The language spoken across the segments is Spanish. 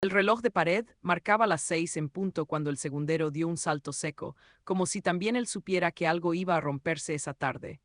El reloj de pared marcaba las 6 en punto cuando el segundero dio un salto seco, como si también él supiera que algo iba a romperse esa tarde.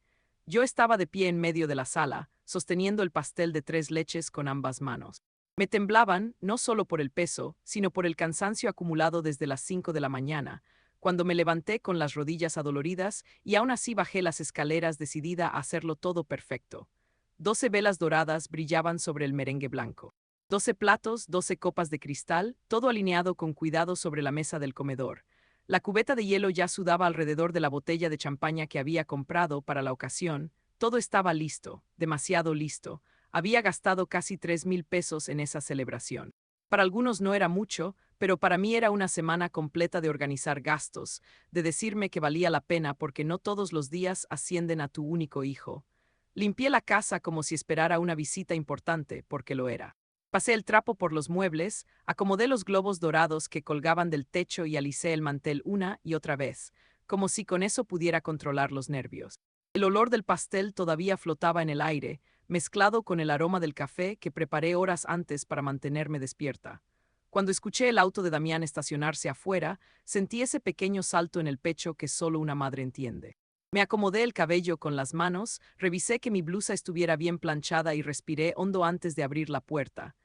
Yo estaba de pie en medio de la sala, sosteniendo el pastel de 3 leches con ambas manos. Me temblaban, no solo por el peso, sino por el cansancio acumulado desde las 5 de la mañana, cuando me levanté con las rodillas adoloridas y aún así bajé las escaleras decidida a hacerlo todo perfecto. 12 velas doradas brillaban sobre el merengue blanco. 12 platos, 12 copas de cristal, todo alineado con cuidado sobre la mesa del comedor. La cubeta de hielo ya sudaba alrededor de la botella de champaña que había comprado para la ocasión. Todo estaba listo, demasiado listo. Había gastado casi 3,000 pesos en esa celebración. Para algunos no era mucho, pero para mí era una semana completa de organizar gastos, de decirme que valía la pena porque no todos los días ascienden a tu único hijo. Limpié la casa como si esperara una visita importante, porque lo era. Pasé el trapo por los muebles, acomodé los globos dorados que colgaban del techo y alicé el mantel una y otra vez, como si con eso pudiera controlar los nervios. El olor del pastel todavía flotaba en el aire, mezclado con el aroma del café que preparé horas antes para mantenerme despierta. Cuando escuché el auto de Damián estacionarse afuera, sentí ese pequeño salto en el pecho que solo una madre entiende. Me acomodé el cabello con las manos, revisé que mi blusa estuviera bien planchada y respiré hondo antes de abrir la puerta.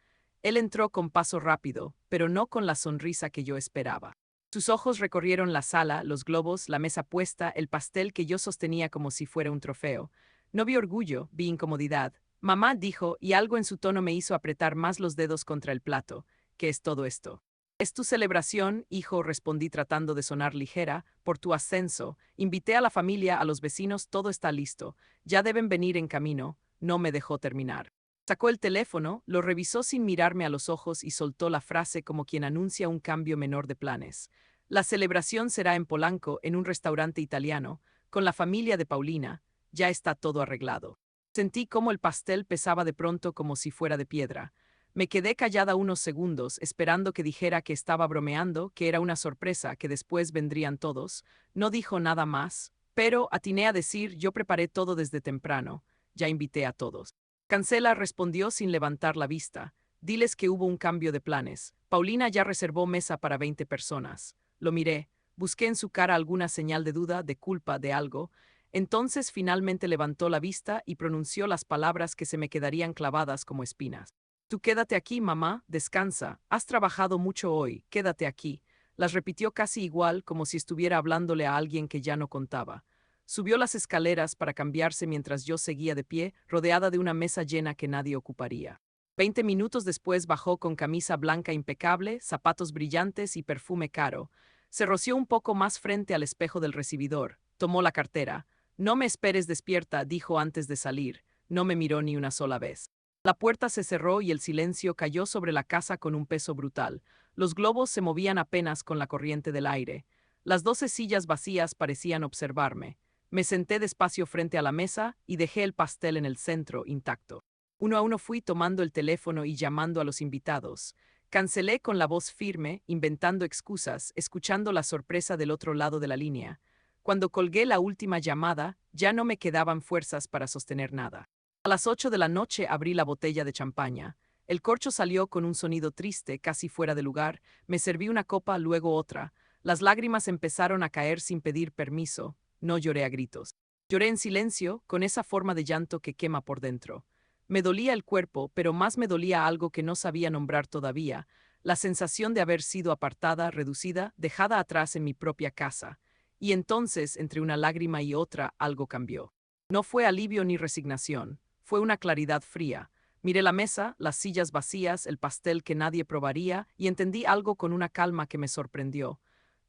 Él entró con paso rápido, pero no con la sonrisa que yo esperaba. Sus ojos recorrieron la sala, los globos, la mesa puesta, el pastel que yo sostenía como si fuera un trofeo. No vi orgullo, vi incomodidad. Mamá dijo, y algo en su tono me hizo apretar más los dedos contra el plato. ¿Qué es todo esto? Es tu celebración, hijo, respondí tratando de sonar ligera, por tu ascenso. Invité a la familia, a los vecinos, todo está listo. Ya deben venir en camino. No me dejó terminar. Sacó el teléfono, lo revisó sin mirarme a los ojos y soltó la frase como quien anuncia un cambio menor de planes. La celebración será en Polanco, en un restaurante italiano, con la familia de Paulina. Ya está todo arreglado. Sentí cómo el pastel pesaba de pronto como si fuera de piedra. Me quedé callada unos segundos, esperando que dijera que estaba bromeando, que era una sorpresa, que después vendrían todos. No dijo nada más, pero atiné a decir, yo preparé todo desde temprano. Ya invité a todos. Cancela respondió sin levantar la vista. Diles que hubo un cambio de planes. Paulina ya reservó mesa para 20 personas. Lo miré. Busqué en su cara alguna señal de duda, de culpa, de algo. Entonces finalmente levantó la vista y pronunció las palabras que se me quedarían clavadas como espinas. Tú quédate aquí, mamá, descansa. Has trabajado mucho hoy, quédate aquí. Las repitió casi igual, como si estuviera hablándole a alguien que ya no contaba. Subió las escaleras para cambiarse mientras yo seguía de pie, rodeada de una mesa llena que nadie ocuparía. 20 minutos después bajó con camisa blanca impecable, zapatos brillantes y perfume caro. Se roció un poco más frente al espejo del recibidor. Tomó la cartera. No me esperes despierta, dijo antes de salir. No me miró ni una sola vez. La puerta se cerró y el silencio cayó sobre la casa con un peso brutal. Los globos se movían apenas con la corriente del aire. Las 12 sillas vacías parecían observarme. Me senté despacio frente a la mesa y dejé el pastel en el centro, intacto. Uno a uno fui tomando el teléfono y llamando a los invitados. Cancelé con la voz firme, inventando excusas, escuchando la sorpresa del otro lado de la línea. Cuando colgué la última llamada, ya no me quedaban fuerzas para sostener nada. A las 8 de la noche abrí la botella de champaña. El corcho salió con un sonido triste, casi fuera de lugar. Me serví una copa, luego otra. Las lágrimas empezaron a caer sin pedir permiso. No lloré a gritos. Lloré en silencio, con esa forma de llanto que quema por dentro. Me dolía el cuerpo, pero más me dolía algo que no sabía nombrar todavía, la sensación de haber sido apartada, reducida, dejada atrás en mi propia casa. Y entonces, entre una lágrima y otra, algo cambió. No fue alivio ni resignación, fue una claridad fría. Miré la mesa, las sillas vacías, el pastel que nadie probaría, y entendí algo con una calma que me sorprendió.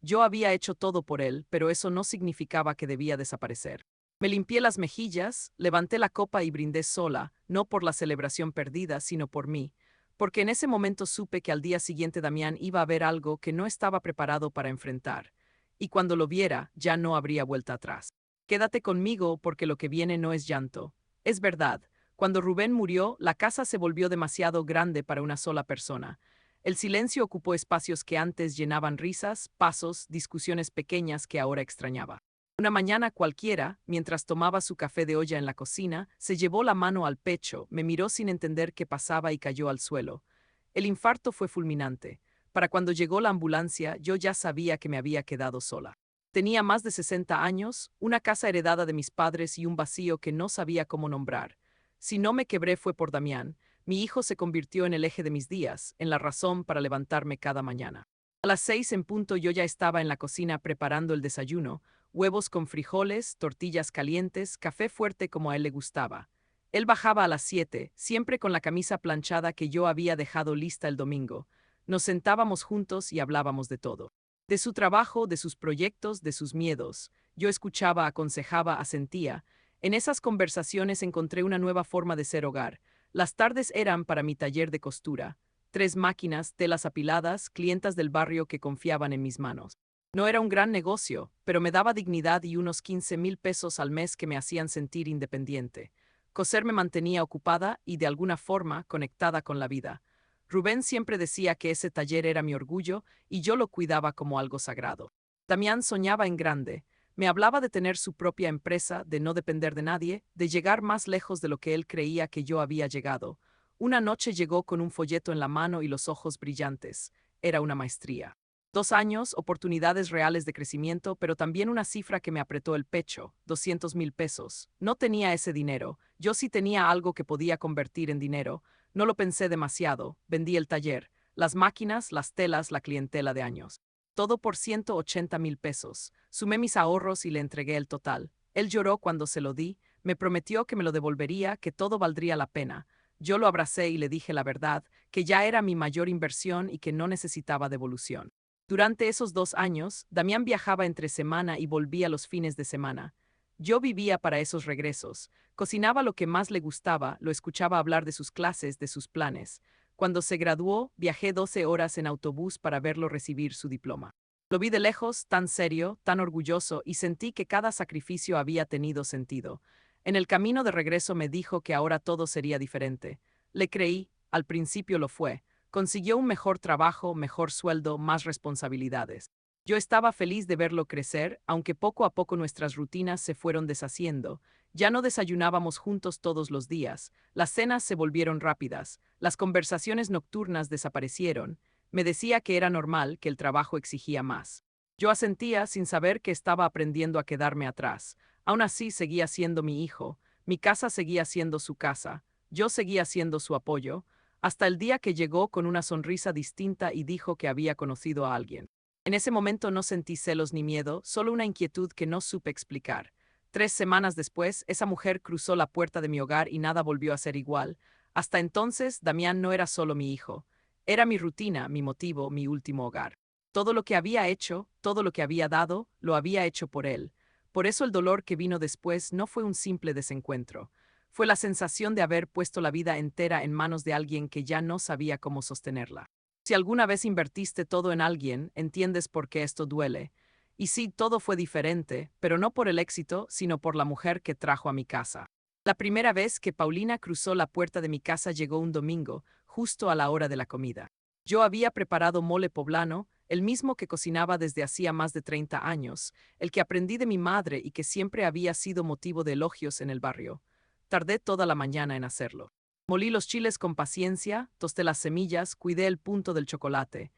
Yo había hecho todo por él, pero eso no significaba que debía desaparecer. Me limpié las mejillas, levanté la copa y brindé sola, no por la celebración perdida, sino por mí, porque en ese momento supe que al día siguiente Damián iba a ver algo que no estaba preparado para enfrentar, y cuando lo viera ya no habría vuelta atrás. Quédate conmigo porque lo que viene no es llanto. Es verdad, cuando Rubén murió, la casa se volvió demasiado grande para una sola persona. El silencio ocupó espacios que antes llenaban risas, pasos, discusiones pequeñas que ahora extrañaba. Una mañana cualquiera, mientras tomaba su café de olla en la cocina, se llevó la mano al pecho, me miró sin entender qué pasaba y cayó al suelo. El infarto fue fulminante. Para cuando llegó la ambulancia, yo ya sabía que me había quedado sola. Tenía más de 60 años, una casa heredada de mis padres y un vacío que no sabía cómo nombrar. Si no me quebré fue por Damián. Mi hijo se convirtió en el eje de mis días, en la razón para levantarme cada mañana. A las 6 en punto yo ya estaba en la cocina preparando el desayuno, huevos con frijoles, tortillas calientes, café fuerte como a él le gustaba. Él bajaba a las 7, siempre con la camisa planchada que yo había dejado lista el domingo. Nos sentábamos juntos y hablábamos de todo. De su trabajo, de sus proyectos, de sus miedos. Yo escuchaba, aconsejaba, asentía. En esas conversaciones encontré una nueva forma de ser hogar. Las tardes eran para mi taller de costura. 3 máquinas, telas apiladas, clientas del barrio que confiaban en mis manos. No era un gran negocio, pero me daba dignidad y unos 15,000 pesos al mes que me hacían sentir independiente. Coser me mantenía ocupada y de alguna forma conectada con la vida. Rubén siempre decía que ese taller era mi orgullo y yo lo cuidaba como algo sagrado. Damián soñaba en grande. Me hablaba de tener su propia empresa, de no depender de nadie, de llegar más lejos de lo que él creía que yo había llegado. Una noche llegó con un folleto en la mano y los ojos brillantes. Era una maestría. 2 años, oportunidades reales de crecimiento, pero también una cifra que me apretó el pecho, 200,000 pesos. No tenía ese dinero, yo sí tenía algo que podía convertir en dinero. No lo pensé demasiado, vendí el taller, las máquinas, las telas, la clientela de años. Todo por 180,000 pesos. Sumé mis ahorros y le entregué el total. Él lloró cuando se lo di, me prometió que me lo devolvería, que todo valdría la pena. Yo lo abracé y le dije la verdad, que ya era mi mayor inversión y que no necesitaba devolución. Durante esos 2 años, Damián viajaba entre semana y volvía los fines de semana. Yo vivía para esos regresos. Cocinaba lo que más le gustaba, lo escuchaba hablar de sus clases, de sus planes. Cuando se graduó, viajé 12 horas en autobús para verlo recibir su diploma. Lo vi de lejos, tan serio, tan orgulloso, y sentí que cada sacrificio había tenido sentido. En el camino de regreso me dijo que ahora todo sería diferente. Le creí, al principio lo fue. Consiguió un mejor trabajo, mejor sueldo, más responsabilidades. Yo estaba feliz de verlo crecer, aunque poco a poco nuestras rutinas se fueron deshaciendo. Ya no desayunábamos juntos todos los días, las cenas se volvieron rápidas, las conversaciones nocturnas desaparecieron. Me decía que era normal, que el trabajo exigía más. Yo asentía sin saber que estaba aprendiendo a quedarme atrás. Aún así seguía siendo mi hijo, mi casa seguía siendo su casa, yo seguía siendo su apoyo, hasta el día que llegó con una sonrisa distinta y dijo que había conocido a alguien. En ese momento no sentí celos ni miedo, solo una inquietud que no supe explicar. 3 semanas después, esa mujer cruzó la puerta de mi hogar y nada volvió a ser igual. Hasta entonces, Damián no era solo mi hijo. Era mi rutina, mi motivo, mi último hogar. Todo lo que había hecho, todo lo que había dado, lo había hecho por él. Por eso el dolor que vino después no fue un simple desencuentro. Fue la sensación de haber puesto la vida entera en manos de alguien que ya no sabía cómo sostenerla. Si alguna vez invertiste todo en alguien, entiendes por qué esto duele. Y sí, todo fue diferente, pero no por el éxito, sino por la mujer que trajo a mi casa. La primera vez que Paulina cruzó la puerta de mi casa llegó un domingo, justo a la hora de la comida. Yo había preparado mole poblano, el mismo que cocinaba desde hacía más de 30 años, el que aprendí de mi madre y que siempre había sido motivo de elogios en el barrio. Tardé toda la mañana en hacerlo. Molí los chiles con paciencia, tosté las semillas, cuidé el punto del chocolate.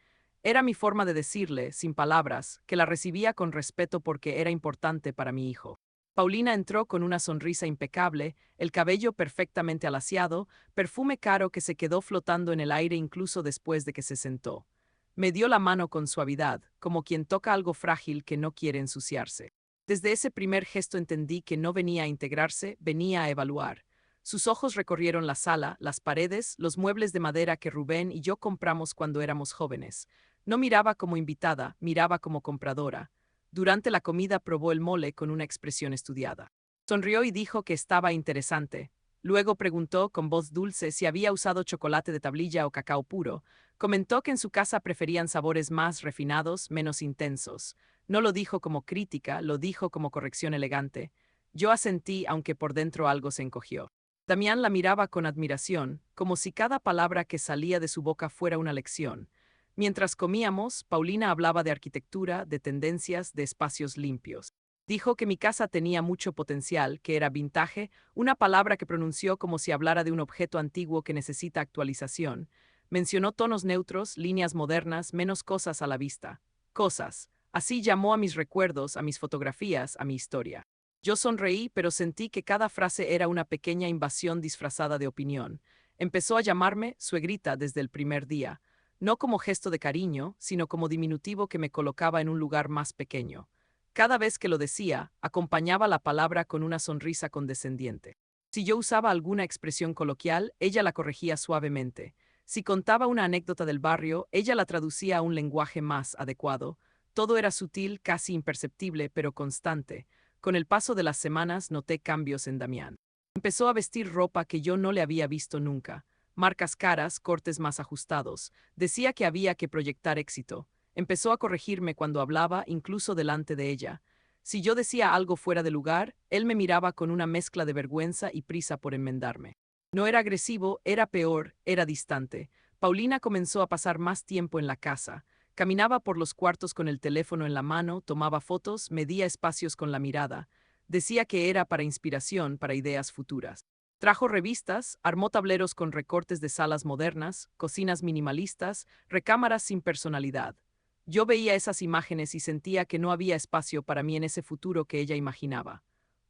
Era mi forma de decirle, sin palabras, que la recibía con respeto porque era importante para mi hijo. Paulina entró con una sonrisa impecable, el cabello perfectamente alaciado, perfume caro que se quedó flotando en el aire incluso después de que se sentó. Me dio la mano con suavidad, como quien toca algo frágil que no quiere ensuciarse. Desde ese primer gesto entendí que no venía a integrarse, venía a evaluar. Sus ojos recorrieron la sala, las paredes, los muebles de madera que Rubén y yo compramos cuando éramos jóvenes. No miraba como invitada, miraba como compradora. Durante la comida probó el mole con una expresión estudiada. Sonrió y dijo que estaba interesante. Luego preguntó con voz dulce si había usado chocolate de tablilla o cacao puro. Comentó que en su casa preferían sabores más refinados, menos intensos. No lo dijo como crítica, lo dijo como corrección elegante. Yo asentí, aunque por dentro algo se encogió. Damián la miraba con admiración, como si cada palabra que salía de su boca fuera una lección. Mientras comíamos, Paulina hablaba de arquitectura, de tendencias, de espacios limpios. Dijo que mi casa tenía mucho potencial, que era vintage, una palabra que pronunció como si hablara de un objeto antiguo que necesita actualización. Mencionó tonos neutros, líneas modernas, menos cosas a la vista. Cosas. Así llamó a mis recuerdos, a mis fotografías, a mi historia. Yo sonreí, pero sentí que cada frase era una pequeña invasión disfrazada de opinión. Empezó a llamarme suegrita desde el primer día, no como gesto de cariño, sino como diminutivo que me colocaba en un lugar más pequeño. Cada vez que lo decía, acompañaba la palabra con una sonrisa condescendiente. Si yo usaba alguna expresión coloquial, ella la corregía suavemente. Si contaba una anécdota del barrio, ella la traducía a un lenguaje más adecuado. Todo era sutil, casi imperceptible, pero constante. Con el paso de las semanas noté cambios en Damián. Empezó a vestir ropa que yo no le había visto nunca. Marcas caras, cortes más ajustados. Decía que había que proyectar éxito. Empezó a corregirme cuando hablaba, incluso delante de ella. Si yo decía algo fuera de lugar, él me miraba con una mezcla de vergüenza y prisa por enmendarme. No era agresivo, era peor, era distante. Paulina comenzó a pasar más tiempo en la casa. Caminaba por los cuartos con el teléfono en la mano, tomaba fotos, medía espacios con la mirada. Decía que era para inspiración, para ideas futuras. Trajo revistas, armó tableros con recortes de salas modernas, cocinas minimalistas, recámaras sin personalidad. Yo veía esas imágenes y sentía que no había espacio para mí en ese futuro que ella imaginaba.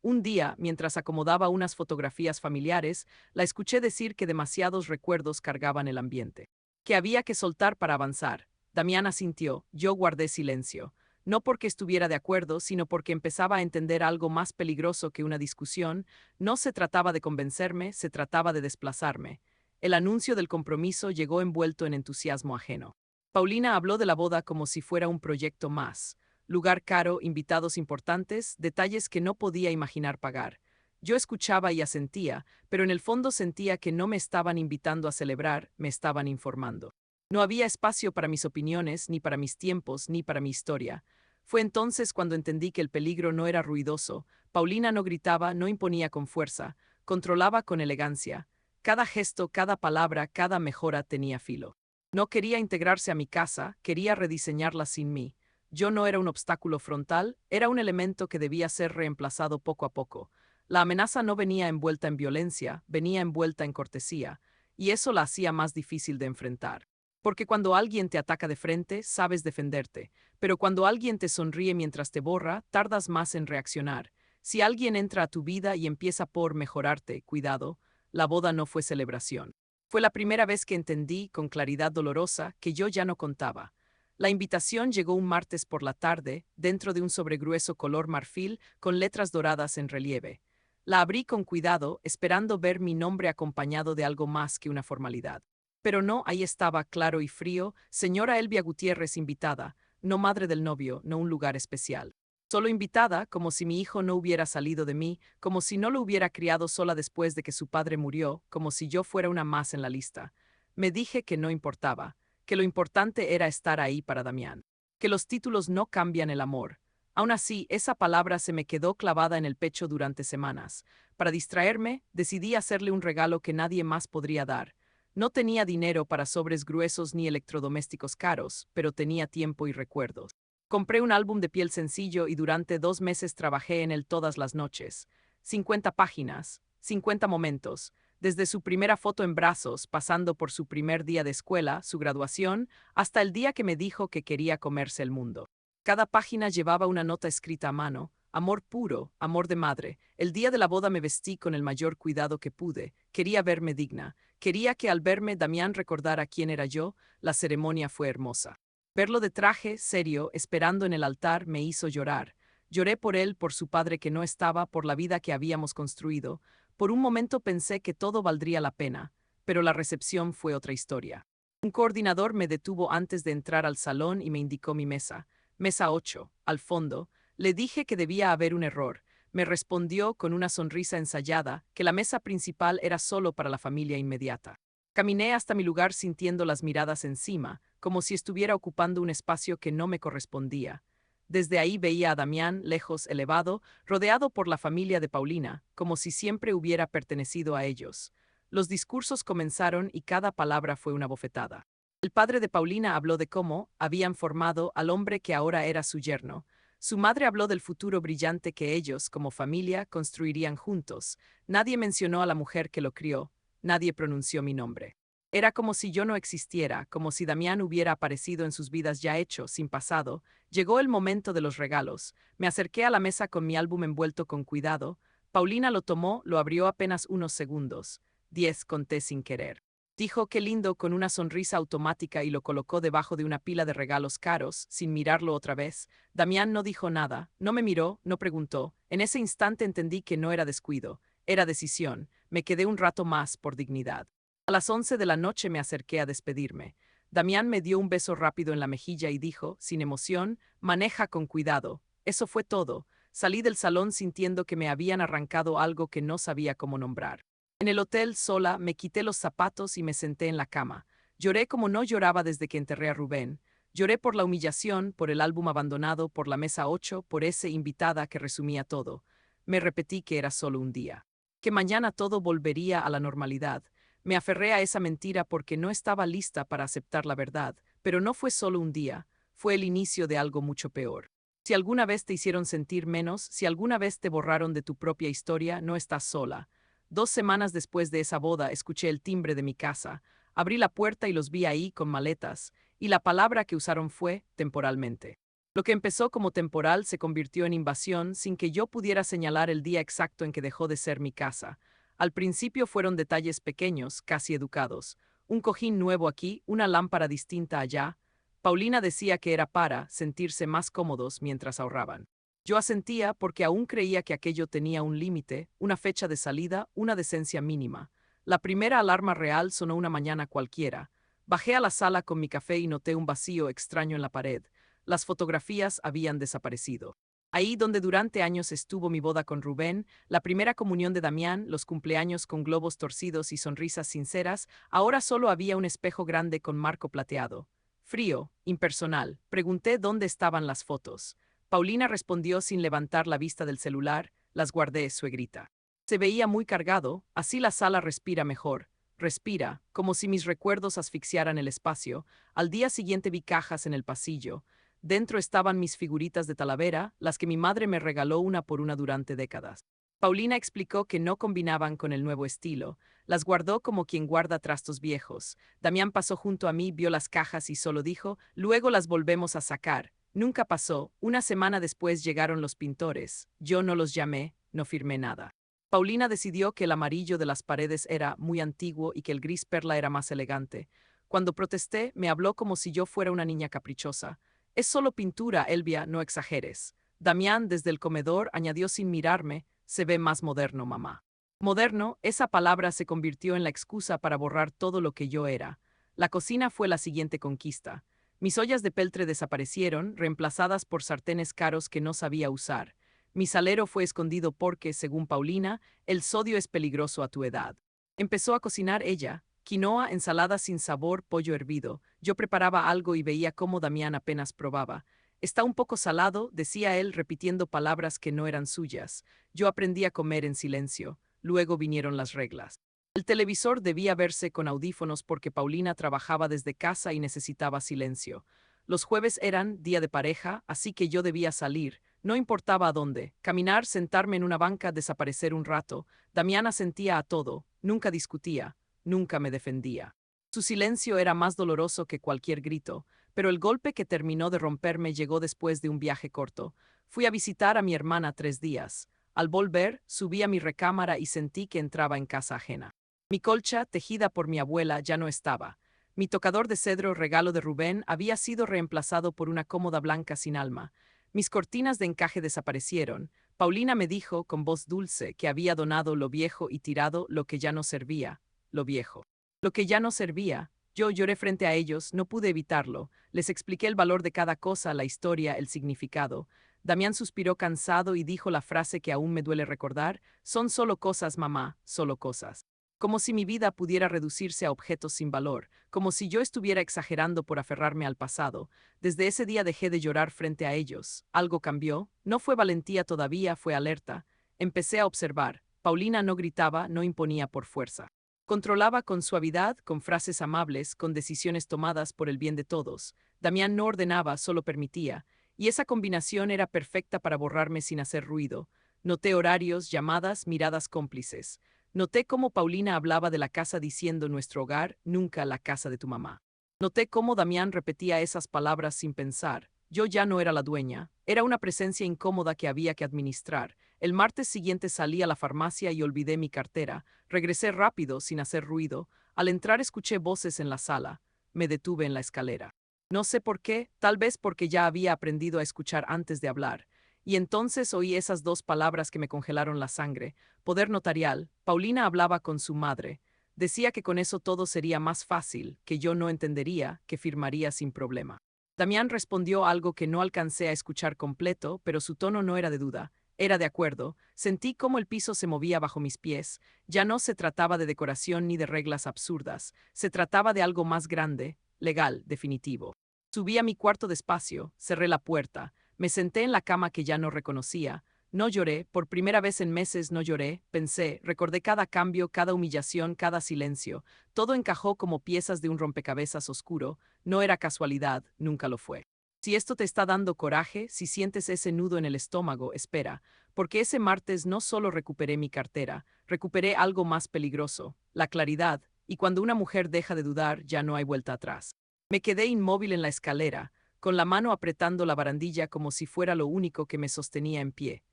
Un día, mientras acomodaba unas fotografías familiares, la escuché decir que demasiados recuerdos cargaban el ambiente. Que había que soltar para avanzar. Damián asintió, yo guardé silencio. No porque estuviera de acuerdo, sino porque empezaba a entender algo más peligroso que una discusión. No se trataba de convencerme, se trataba de desplazarme. El anuncio del compromiso llegó envuelto en entusiasmo ajeno. Paulina habló de la boda como si fuera un proyecto más. Lugar caro, invitados importantes, detalles que no podía imaginar pagar. Yo escuchaba y asentía, pero en el fondo sentía que no me estaban invitando a celebrar, me estaban informando. No había espacio para mis opiniones, ni para mis tiempos, ni para mi historia. Fue entonces cuando entendí que el peligro no era ruidoso. Paulina no gritaba, no imponía con fuerza, controlaba con elegancia. Cada gesto, cada palabra, cada mejora tenía filo. No quería integrarse a mi casa, quería rediseñarla sin mí. Yo no era un obstáculo frontal, era un elemento que debía ser reemplazado poco a poco. La amenaza no venía envuelta en violencia, venía envuelta en cortesía, y eso la hacía más difícil de enfrentar. Porque cuando alguien te ataca de frente, sabes defenderte, pero cuando alguien te sonríe mientras te borra, tardas más en reaccionar. Si alguien entra a tu vida y empieza por mejorarte, cuidado, la boda no fue celebración. Fue la primera vez que entendí, con claridad dolorosa, que yo ya no contaba. La invitación llegó un martes por la tarde, dentro de un sobregrueso color marfil con letras doradas en relieve. La abrí con cuidado, esperando ver mi nombre acompañado de algo más que una formalidad. Pero no, ahí estaba, claro y frío, señora Elvia Gutiérrez invitada, no madre del novio, no un lugar especial. Solo invitada, como si mi hijo no hubiera salido de mí, como si no lo hubiera criado sola después de que su padre murió, como si yo fuera una más en la lista. Me dije que no importaba, que lo importante era estar ahí para Damián, que los títulos no cambian el amor. Aún así, esa palabra se me quedó clavada en el pecho durante semanas. Para distraerme, decidí hacerle un regalo que nadie más podría dar. No tenía dinero para sobres gruesos ni electrodomésticos caros, pero tenía tiempo y recuerdos. Compré un álbum de piel sencillo y durante 2 meses trabajé en él todas las noches. 50 páginas, 50 momentos, desde su primera foto en brazos, pasando por su primer día de escuela, su graduación, hasta el día que me dijo que quería comerse el mundo. Cada página llevaba una nota escrita a mano, amor puro, amor de madre. El día de la boda me vestí con el mayor cuidado que pude, quería verme digna, quería que al verme Damián recordara quién era yo. La ceremonia fue hermosa. Verlo de traje, serio, esperando en el altar, me hizo llorar. Lloré por él, por su padre que no estaba, por la vida que habíamos construido. Por un momento pensé que todo valdría la pena, pero la recepción fue otra historia. Un coordinador me detuvo antes de entrar al salón y me indicó mi mesa. Mesa 8, al fondo. Le dije que debía haber un error. Me respondió con una sonrisa ensayada que la mesa principal era solo para la familia inmediata. Caminé hasta mi lugar sintiendo las miradas encima, como si estuviera ocupando un espacio que no me correspondía. Desde ahí veía a Damián, lejos, elevado, rodeado por la familia de Paulina, como si siempre hubiera pertenecido a ellos. Los discursos comenzaron y cada palabra fue una bofetada. El padre de Paulina habló de cómo habían formado al hombre que ahora era su yerno. Su madre habló del futuro brillante que ellos, como familia, construirían juntos. Nadie mencionó a la mujer que lo crió. Nadie pronunció mi nombre. Era como si yo no existiera, como si Damián hubiera aparecido en sus vidas ya hecho, sin pasado. Llegó el momento de los regalos. Me acerqué a la mesa con mi álbum envuelto con cuidado. Paulina lo tomó, lo abrió apenas unos segundos. 10, conté sin querer. Dijo qué lindo con una sonrisa automática y lo colocó debajo de una pila de regalos caros, sin mirarlo otra vez. Damián no dijo nada, no me miró, no preguntó. En ese instante entendí que no era descuido, era decisión. Me quedé un rato más por dignidad. A las 11 de la noche me acerqué a despedirme. Damián me dio un beso rápido en la mejilla y dijo, sin emoción, maneja con cuidado. Eso fue todo. Salí del salón sintiendo que me habían arrancado algo que no sabía cómo nombrar. En el hotel, sola, me quité los zapatos y me senté en la cama. Lloré como no lloraba desde que enterré a Rubén. Lloré por la humillación, por el álbum abandonado, por la mesa 8, por ese invitada que resumía todo. Me repetí que era solo un día. Que mañana todo volvería a la normalidad. Me aferré a esa mentira porque no estaba lista para aceptar la verdad, pero no fue solo un día, fue el inicio de algo mucho peor. Si alguna vez te hicieron sentir menos, si alguna vez te borraron de tu propia historia, no estás sola. 2 semanas después de esa boda, escuché el timbre de mi casa. Abrí la puerta y los vi ahí con maletas, y la palabra que usaron fue temporalmente. Lo que empezó como temporal se convirtió en invasión sin que yo pudiera señalar el día exacto en que dejó de ser mi casa. Al principio fueron detalles pequeños, casi educados. Un cojín nuevo aquí, una lámpara distinta allá. Paulina decía que era para sentirse más cómodos mientras ahorraban. Yo asentía porque aún creía que aquello tenía un límite, una fecha de salida, una decencia mínima. La primera alarma real sonó una mañana cualquiera. Bajé a la sala con mi café y noté un vacío extraño en la pared. Las fotografías habían desaparecido. Ahí donde durante años estuvo mi boda con Rubén, la primera comunión de Damián, los cumpleaños con globos torcidos y sonrisas sinceras, ahora solo había un espejo grande con marco plateado. Frío, impersonal. Pregunté dónde estaban las fotos. Paulina respondió sin levantar la vista del celular, las guardé, suegrita. Se veía muy cargado, así la sala respira mejor. Respira, como si mis recuerdos asfixiaran el espacio. Al día siguiente vi cajas en el pasillo. Dentro estaban mis figuritas de Talavera, las que mi madre me regaló una por una durante décadas. Paulina explicó que no combinaban con el nuevo estilo. Las guardó como quien guarda trastos viejos. Damián pasó junto a mí, vio las cajas y solo dijo, luego las volvemos a sacar. Nunca pasó. Una semana después llegaron los pintores. Yo no los llamé, no firmé nada. Paulina decidió que el amarillo de las paredes era muy antiguo y que el gris perla era más elegante. Cuando protesté, me habló como si yo fuera una niña caprichosa. Es solo pintura, Elvia, no exageres. Damián, desde el comedor, añadió sin mirarme, se ve más moderno, mamá. Moderno, esa palabra se convirtió en la excusa para borrar todo lo que yo era. La cocina fue la siguiente conquista. Mis ollas de peltre desaparecieron, reemplazadas por sartenes caros que no sabía usar. Mi salero fue escondido porque, según Paulina, el sodio es peligroso a tu edad. Empezó a cocinar ella, quinoa, ensalada sin sabor, pollo hervido. Yo preparaba algo y veía cómo Damián apenas probaba. Está un poco salado, decía él, repitiendo palabras que no eran suyas. Yo aprendí a comer en silencio. Luego vinieron las reglas. El televisor debía verse con audífonos porque Paulina trabajaba desde casa y necesitaba silencio. Los jueves eran día de pareja, así que yo debía salir, no importaba a dónde, caminar, sentarme en una banca, desaparecer un rato. Damián asentía a todo, nunca discutía, nunca me defendía. Su silencio era más doloroso que cualquier grito, pero el golpe que terminó de romperme llegó después de un viaje corto. Fui a visitar a mi hermana 3 días. Al volver, subí a mi recámara y sentí que entraba en casa ajena. Mi colcha, tejida por mi abuela, ya no estaba. Mi tocador de cedro, regalo de Rubén, había sido reemplazado por una cómoda blanca sin alma. Mis cortinas de encaje desaparecieron. Paulina me dijo, con voz dulce, que había donado lo viejo y tirado lo que ya no servía, lo viejo. Lo que ya no servía. Yo lloré frente a ellos, no pude evitarlo. Les expliqué el valor de cada cosa, la historia, el significado. Damián suspiró cansado y dijo la frase que aún me duele recordar, son solo cosas, mamá, solo cosas. Como si mi vida pudiera reducirse a objetos sin valor, como si yo estuviera exagerando por aferrarme al pasado. Desde ese día dejé de llorar frente a ellos. Algo cambió, no fue valentía todavía, fue alerta. Empecé a observar. Paulina no gritaba, no imponía por fuerza. Controlaba con suavidad, con frases amables, con decisiones tomadas por el bien de todos. Damián no ordenaba, solo permitía. Y esa combinación era perfecta para borrarme sin hacer ruido. Noté horarios, llamadas, miradas cómplices. Noté cómo Paulina hablaba de la casa diciendo nuestro hogar, nunca la casa de tu mamá. Noté cómo Damián repetía esas palabras sin pensar. Yo ya no era la dueña, era una presencia incómoda que había que administrar. El martes siguiente salí a la farmacia y olvidé mi cartera. Regresé rápido, sin hacer ruido. Al entrar escuché voces en la sala. Me detuve en la escalera. No sé por qué, tal vez porque ya había aprendido a escuchar antes de hablar. Y entonces oí esas dos palabras que me congelaron la sangre. Poder notarial. Paulina hablaba con su madre. Decía que con eso todo sería más fácil, que yo no entendería, que firmaría sin problema. Damián respondió algo que no alcancé a escuchar completo, pero su tono no era de duda. Era de acuerdo. Sentí cómo el piso se movía bajo mis pies. Ya no se trataba de decoración ni de reglas absurdas. Se trataba de algo más grande, legal, definitivo. Subí a mi cuarto despacio, cerré la puerta, me senté en la cama que ya no reconocía. No lloré, por primera vez en meses no lloré, pensé, recordé cada cambio, cada humillación, cada silencio. Todo encajó como piezas de un rompecabezas oscuro. No era casualidad, nunca lo fue. Si esto te está dando coraje, si sientes ese nudo en el estómago, espera, porque ese martes no solo recuperé mi cartera, recuperé algo más peligroso, la claridad, y cuando una mujer deja de dudar, ya no hay vuelta atrás. Me quedé inmóvil en la escalera, con la mano apretando la barandilla como si fuera lo único que me sostenía en pie.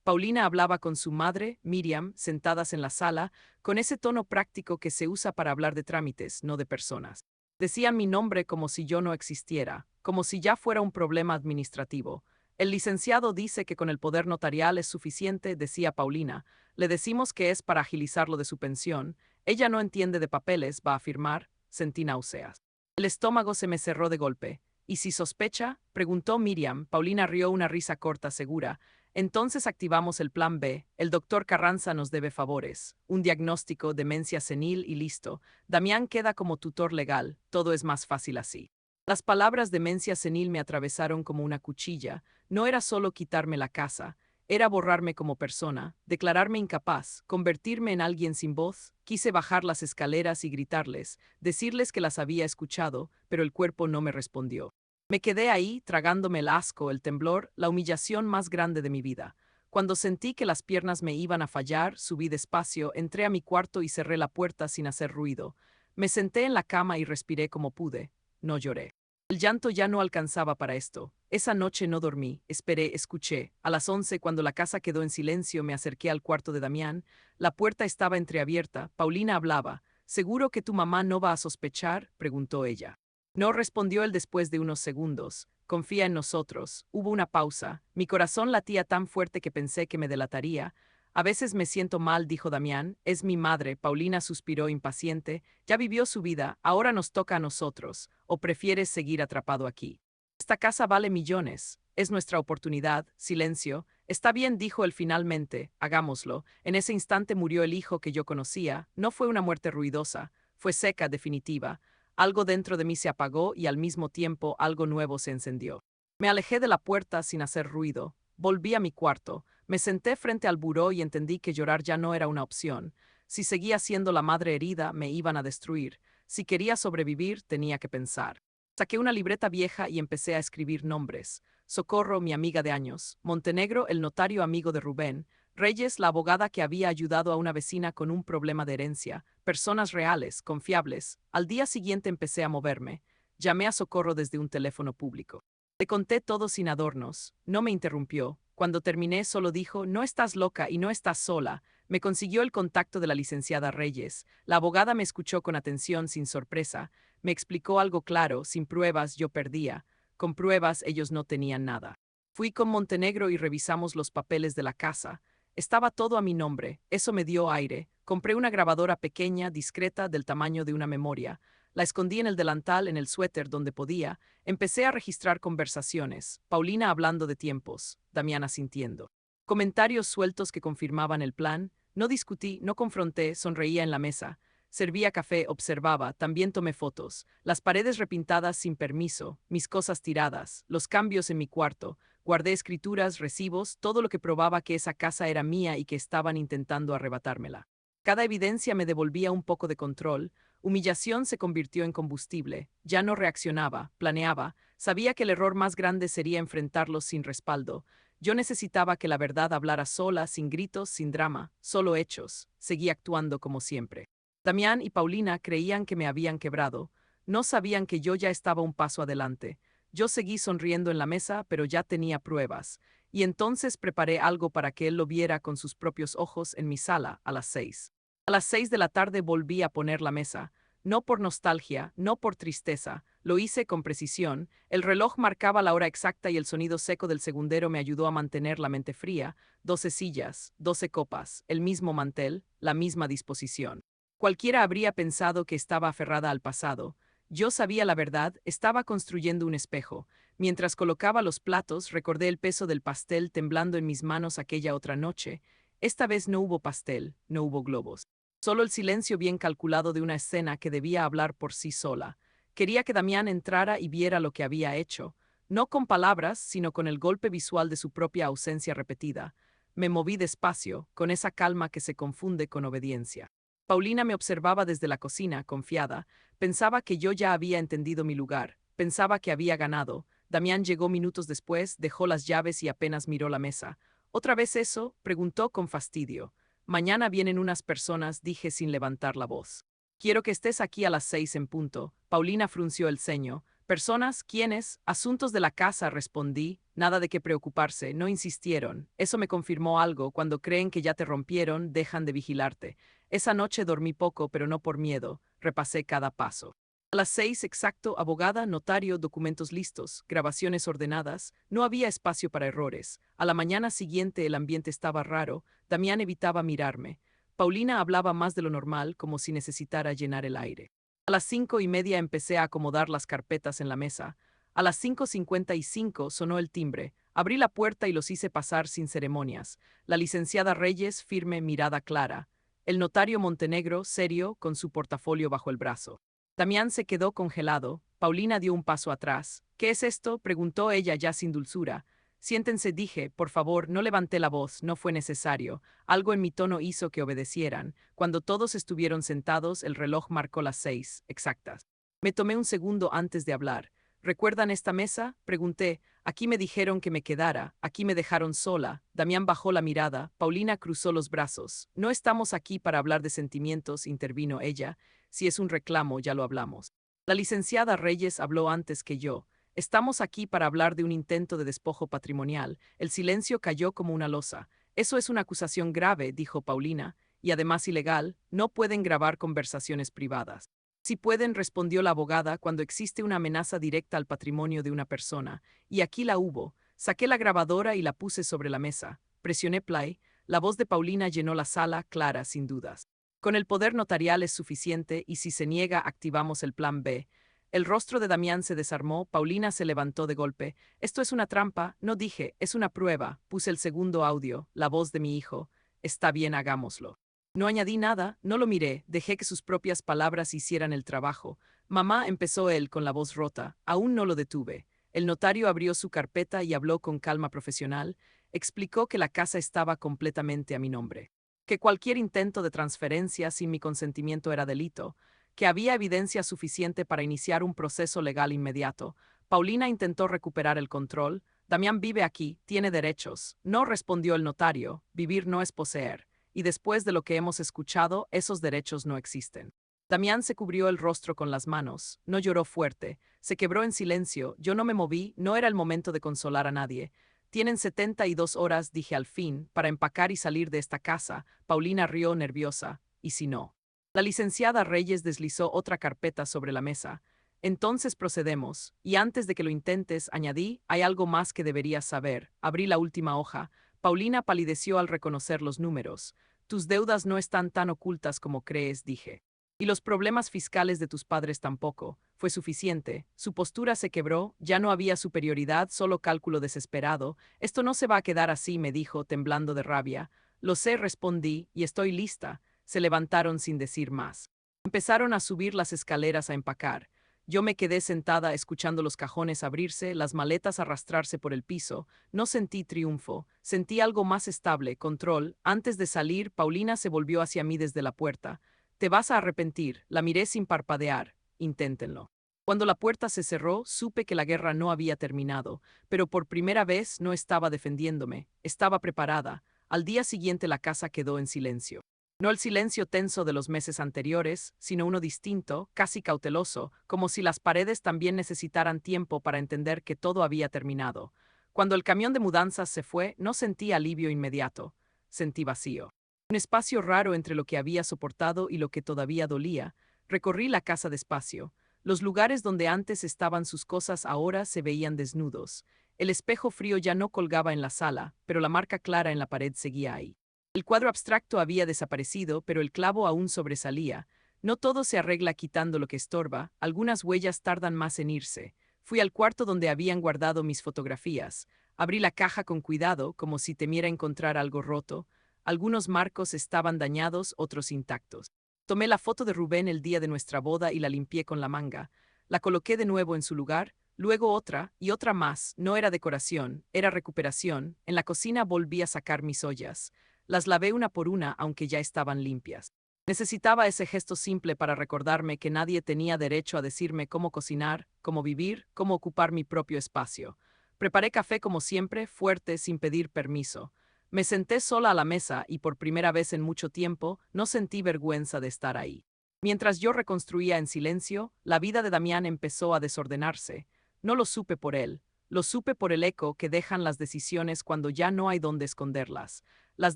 Paulina hablaba con su madre, Miriam, sentadas en la sala, con ese tono práctico que se usa para hablar de trámites, no de personas. Decían mi nombre como si yo no existiera, como si ya fuera un problema administrativo. El licenciado dice que con el poder notarial es suficiente, decía Paulina. Le decimos que es para agilizar lo de su pensión. Ella no entiende de papeles, va a afirmar. Sentí náuseas. El estómago se me cerró de golpe. ¿Y si sospecha? Preguntó Miriam. Paulina rió una risa corta, segura. Entonces activamos el plan B. El doctor Carranza nos debe favores. Un diagnóstico, demencia senil y listo. Damián queda como tutor legal. Todo es más fácil así. Las palabras demencia senil me atravesaron como una cuchilla. No era solo quitarme la casa. Era borrarme como persona, declararme incapaz, convertirme en alguien sin voz. Quise bajar las escaleras y gritarles, decirles que las había escuchado, pero el cuerpo no me respondió. Me quedé ahí, tragándome el asco, el temblor, la humillación más grande de mi vida. Cuando sentí que las piernas me iban a fallar, subí despacio, entré a mi cuarto y cerré la puerta sin hacer ruido. Me senté en la cama y respiré como pude. No lloré. El llanto ya no alcanzaba para esto. Esa noche no dormí, esperé, escuché. A las 11, cuando la casa quedó en silencio, me acerqué al cuarto de Damián. La puerta estaba entreabierta. Paulina hablaba. ¿Seguro que tu mamá no va a sospechar?, preguntó ella. No, respondió él después de unos segundos. Confía en nosotros. Hubo una pausa. Mi corazón latía tan fuerte que pensé que me delataría. A veces me siento mal, dijo Damián. Es mi madre. Paulina suspiró impaciente. Ya vivió su vida, ahora nos toca a nosotros. ¿O prefieres seguir atrapado aquí? Esta casa vale millones. Es nuestra oportunidad. Silencio. Está bien, dijo él finalmente. Hagámoslo. En ese instante murió el hijo que yo conocía. No fue una muerte ruidosa. Fue seca, definitiva. Algo dentro de mí se apagó y al mismo tiempo algo nuevo se encendió. Me alejé de la puerta sin hacer ruido. Volví a mi cuarto. Me senté frente al buró y entendí que llorar ya no era una opción. Si seguía siendo la madre herida, me iban a destruir. Si quería sobrevivir, tenía que pensar. Saqué una libreta vieja y empecé a escribir nombres. Socorro, mi amiga de años. Montenegro, el notario amigo de Rubén. Reyes, la abogada que había ayudado a una vecina con un problema de herencia. Personas reales, confiables. Al día siguiente empecé a moverme. Llamé a Socorro desde un teléfono público. Le conté todo sin adornos. No me interrumpió. Cuando terminé solo dijo, no estás loca y no estás sola. Me consiguió el contacto de la licenciada Reyes. La abogada me escuchó con atención, sin sorpresa. Me explicó algo claro, sin pruebas yo perdía. Con pruebas ellos no tenían nada. Fui con Montenegro y revisamos los papeles de la casa. Estaba todo a mi nombre, eso me dio aire. Compré una grabadora pequeña, discreta, del tamaño de una memoria. La escondí en el delantal, en el suéter, donde podía. Empecé a registrar conversaciones. Paulina hablando de tiempos, Damián asintiendo. Comentarios sueltos que confirmaban el plan. No discutí, no confronté, sonreía en la mesa. Servía café, observaba, también tomé fotos. Las paredes repintadas sin permiso, mis cosas tiradas, los cambios en mi cuarto. Guardé escrituras, recibos, todo lo que probaba que esa casa era mía y que estaban intentando arrebatármela. Cada evidencia me devolvía un poco de control. Humillación se convirtió en combustible. Ya no reaccionaba, planeaba. Sabía que el error más grande sería enfrentarlos sin respaldo. Yo necesitaba que la verdad hablara sola, sin gritos, sin drama, solo hechos. Seguí actuando como siempre. Damián y Paulina creían que me habían quebrado. No sabían que yo ya estaba un paso adelante. Yo seguí sonriendo en la mesa, pero ya tenía pruebas. Y entonces preparé algo para que él lo viera con sus propios ojos en mi sala a las 6. A las 6 de la tarde volví a poner la mesa. No por nostalgia, no por tristeza, lo hice con precisión. El reloj marcaba la hora exacta y el sonido seco del segundero me ayudó a mantener la mente fría. 12 sillas, 12 copas, el mismo mantel, la misma disposición. Cualquiera habría pensado que estaba aferrada al pasado. Yo sabía la verdad, estaba construyendo un espejo. Mientras colocaba los platos, recordé el peso del pastel temblando en mis manos aquella otra noche. Esta vez no hubo pastel, no hubo globos. Solo el silencio bien calculado de una escena que debía hablar por sí sola. Quería que Damián entrara y viera lo que había hecho, no con palabras, sino con el golpe visual de su propia ausencia repetida. Me moví despacio, con esa calma que se confunde con obediencia. Paulina me observaba desde la cocina, confiada. Pensaba que yo ya había entendido mi lugar. Pensaba que había ganado. Damián llegó minutos después, dejó las llaves y apenas miró la mesa. ¿Otra vez eso?, preguntó con fastidio. Mañana vienen unas personas, dije sin levantar la voz. Quiero que estés aquí a las 6 en punto. Paulina frunció el ceño. ¿Personas? ¿Quiénes? Asuntos de la casa, respondí. Nada de qué preocuparse, no insistieron. Eso me confirmó algo. Cuando creen que ya te rompieron, dejan de vigilarte. Esa noche dormí poco, pero no por miedo. Repasé cada paso. A las 6 exacto, abogada, notario, documentos listos, grabaciones ordenadas, no había espacio para errores. A la mañana siguiente el ambiente estaba raro, Damián evitaba mirarme. Paulina hablaba más de lo normal, como si necesitara llenar el aire. A las 5:30 empecé a acomodar las carpetas en la mesa. A las 5:55 sonó el timbre. Abrí la puerta y los hice pasar sin ceremonias. La licenciada Reyes, firme, mirada clara. El notario Montenegro, serio, con su portafolio bajo el brazo. Damián se quedó congelado. Paulina dio un paso atrás. ¿Qué es esto?, preguntó ella ya sin dulzura. Siéntense, dije, por favor. No levanté la voz, no fue necesario. Algo en mi tono hizo que obedecieran. Cuando todos estuvieron sentados, el reloj marcó las 6 exactas. Me tomé un segundo antes de hablar. ¿Recuerdan esta mesa?, pregunté. Aquí me dijeron que me quedara, aquí me dejaron sola. Damián bajó la mirada, Paulina cruzó los brazos. No estamos aquí para hablar de sentimientos, intervino ella. Si es un reclamo, ya lo hablamos. La licenciada Reyes habló antes que yo. Estamos aquí para hablar de un intento de despojo patrimonial. El silencio cayó como una losa. Eso es una acusación grave, dijo Paulina, y además ilegal. No pueden grabar conversaciones privadas. Sí pueden, respondió la abogada, cuando existe una amenaza directa al patrimonio de una persona. Y aquí la hubo. Saqué la grabadora y la puse sobre la mesa. Presioné play. La voz de Paulina llenó la sala, clara, sin dudas. Con el poder notarial es suficiente y si se niega activamos el plan B. El rostro de Damián se desarmó, Paulina se levantó de golpe. Esto es una trampa, no dije, es una prueba. Puse el segundo audio, la voz de mi hijo. Está bien, hagámoslo. No añadí nada, no lo miré, dejé que sus propias palabras hicieran el trabajo. Mamá, empezó él con la voz rota, aún no lo detuve. El notario abrió su carpeta y habló con calma profesional. Explicó que la casa estaba completamente a mi nombre, que cualquier intento de transferencia sin mi consentimiento era delito, que había evidencia suficiente para iniciar un proceso legal inmediato. Paulina intentó recuperar el control. Damián vive aquí, tiene derechos. No, respondió el notario, vivir no es poseer. Y después de lo que hemos escuchado, esos derechos no existen. Damián se cubrió el rostro con las manos, no lloró fuerte, se quebró en silencio, yo no me moví, no era el momento de consolar a nadie. Tienen 72 horas, dije al fin, para empacar y salir de esta casa. Paulina rió nerviosa. ¿Y si no? La licenciada Reyes deslizó otra carpeta sobre la mesa. Entonces procedemos, y antes de que lo intentes, añadí, hay algo más que deberías saber. Abrí la última hoja. Paulina palideció al reconocer los números. Tus deudas no están tan ocultas como crees, dije. Y los problemas fiscales de tus padres tampoco. Fue suficiente. Su postura se quebró, ya no había superioridad, solo cálculo desesperado. Esto no se va a quedar así, me dijo, temblando de rabia. Lo sé, respondí, y estoy lista. Se levantaron sin decir más. Empezaron a subir las escaleras a empacar. Yo me quedé sentada escuchando los cajones abrirse, las maletas arrastrarse por el piso. No sentí triunfo, sentí algo más estable, control. Antes de salir, Paulina se volvió hacia mí desde la puerta. Te vas a arrepentir, la miré sin parpadear. Inténtenlo. Cuando la puerta se cerró, supe que la guerra no había terminado, pero por primera vez no estaba defendiéndome, estaba preparada. Al día siguiente la casa quedó en silencio. No el silencio tenso de los meses anteriores, sino uno distinto, casi cauteloso, como si las paredes también necesitaran tiempo para entender que todo había terminado. Cuando el camión de mudanzas se fue, no sentí alivio inmediato, sentí vacío. Un espacio raro entre lo que había soportado y lo que todavía dolía. Recorrí la casa despacio. Los lugares donde antes estaban sus cosas ahora se veían desnudos. El espejo frío ya no colgaba en la sala, pero la marca clara en la pared seguía ahí. El cuadro abstracto había desaparecido, pero el clavo aún sobresalía. No todo se arregla quitando lo que estorba, algunas huellas tardan más en irse. Fui al cuarto donde habían guardado mis fotografías. Abrí la caja con cuidado, como si temiera encontrar algo roto. Algunos marcos estaban dañados, otros intactos. Tomé la foto de Rubén el día de nuestra boda y la limpié con la manga. La coloqué de nuevo en su lugar, luego otra y otra más. No era decoración, era recuperación. En la cocina volví a sacar mis ollas. Las lavé una por una, aunque ya estaban limpias. Necesitaba ese gesto simple para recordarme que nadie tenía derecho a decirme cómo cocinar, cómo vivir, cómo ocupar mi propio espacio. Preparé café como siempre, fuerte, sin pedir permiso. Me senté sola a la mesa y por primera vez en mucho tiempo no sentí vergüenza de estar ahí. Mientras yo reconstruía en silencio, la vida de Damián empezó a desordenarse. No lo supe por él, lo supe por el eco que dejan las decisiones cuando ya no hay dónde esconderlas. Las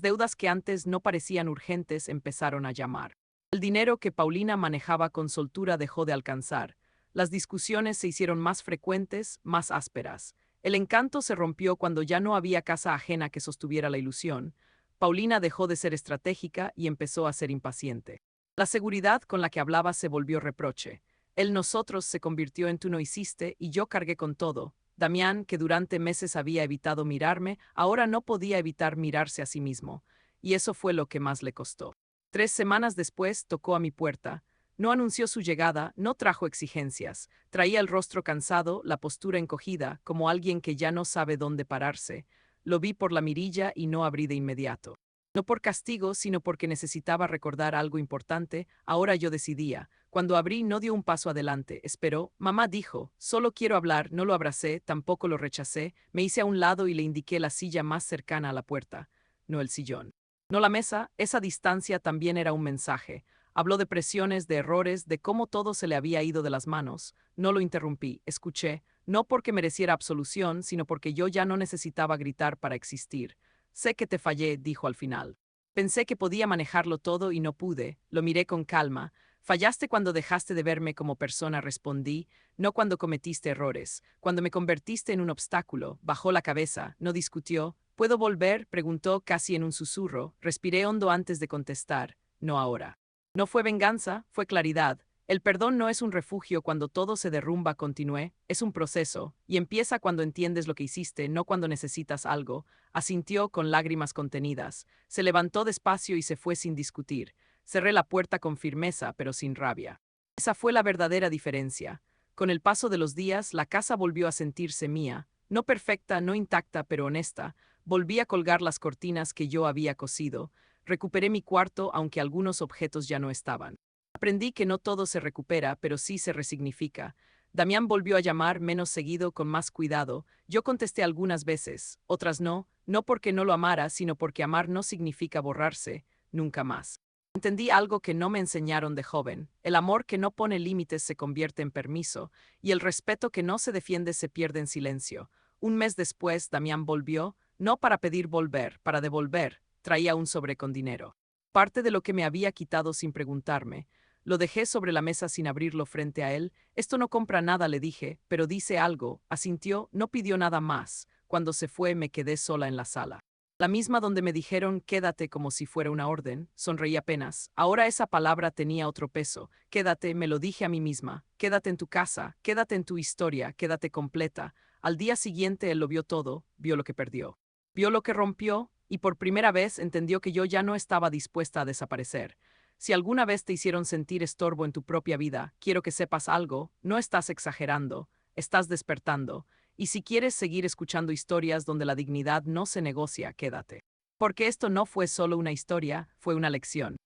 deudas que antes no parecían urgentes empezaron a llamar. El dinero que Paulina manejaba con soltura dejó de alcanzar. Las discusiones se hicieron más frecuentes, más ásperas. El encanto se rompió cuando ya no había casa ajena que sostuviera la ilusión. Paulina dejó de ser estratégica y empezó a ser impaciente. La seguridad con la que hablaba se volvió reproche. El nosotros se convirtió en tú no hiciste y yo cargué con todo. Damián, que durante meses había evitado mirarme, ahora no podía evitar mirarse a sí mismo. Y eso fue lo que más le costó. 3 semanas después tocó a mi puerta. No anunció su llegada, no trajo exigencias. Traía el rostro cansado, la postura encogida, como alguien que ya no sabe dónde pararse. Lo vi por la mirilla y no abrí de inmediato. No por castigo, sino porque necesitaba recordar algo importante. Ahora yo decidía. Cuando abrí no dio un paso adelante, esperó. Mamá dijo, solo quiero hablar, no lo abracé, tampoco lo rechacé. Me hice a un lado y le indiqué la silla más cercana a la puerta. No el sillón. No la mesa, esa distancia también era un mensaje. Habló de presiones, de errores, de cómo todo se le había ido de las manos. No lo interrumpí, escuché, no porque mereciera absolución, sino porque yo ya no necesitaba gritar para existir. Sé que te fallé, dijo al final. Pensé que podía manejarlo todo y no pude. Lo miré con calma. Fallaste cuando dejaste de verme como persona, respondí, no cuando cometiste errores. Cuando me convertiste en un obstáculo, bajó la cabeza, no discutió. ¿Puedo volver?, preguntó casi en un susurro. Respiré hondo antes de contestar. No ahora. No fue venganza, fue claridad. El perdón no es un refugio cuando todo se derrumba, continué, es un proceso, y empieza cuando entiendes lo que hiciste, no cuando necesitas algo. Asintió con lágrimas contenidas. Se levantó despacio y se fue sin discutir. Cerré la puerta con firmeza, pero sin rabia. Esa fue la verdadera diferencia. Con el paso de los días, la casa volvió a sentirse mía, no perfecta, no intacta, pero honesta. Volví a colgar las cortinas que yo había cosido. Recuperé mi cuarto, aunque algunos objetos ya no estaban. Aprendí que no todo se recupera, pero sí se resignifica. Damián volvió a llamar menos seguido, con más cuidado. Yo contesté algunas veces, otras no, no porque no lo amara, sino porque amar no significa borrarse, nunca más. Entendí algo que no me enseñaron de joven. El amor que no pone límites se convierte en permiso, y el respeto que no se defiende se pierde en silencio. Un mes después, Damián volvió, no para pedir volver, para devolver. Traía un sobre con dinero. Parte de lo que me había quitado sin preguntarme. Lo dejé sobre la mesa sin abrirlo frente a él. Esto no compra nada, le dije, pero dice algo. Asintió, no pidió nada más. Cuando se fue me quedé sola en la sala. La misma donde me dijeron quédate como si fuera una orden. Sonreí apenas. Ahora esa palabra tenía otro peso. Quédate, me lo dije a mí misma. Quédate en tu casa, quédate en tu historia, quédate completa. Al día siguiente él lo vio todo, vio lo que perdió. Vio lo que rompió, y por primera vez entendió que yo ya no estaba dispuesta a desaparecer. Si alguna vez te hicieron sentir estorbo en tu propia vida, quiero que sepas algo, no estás exagerando, estás despertando. Y si quieres seguir escuchando historias donde la dignidad no se negocia, quédate. Porque esto no fue solo una historia, fue una lección.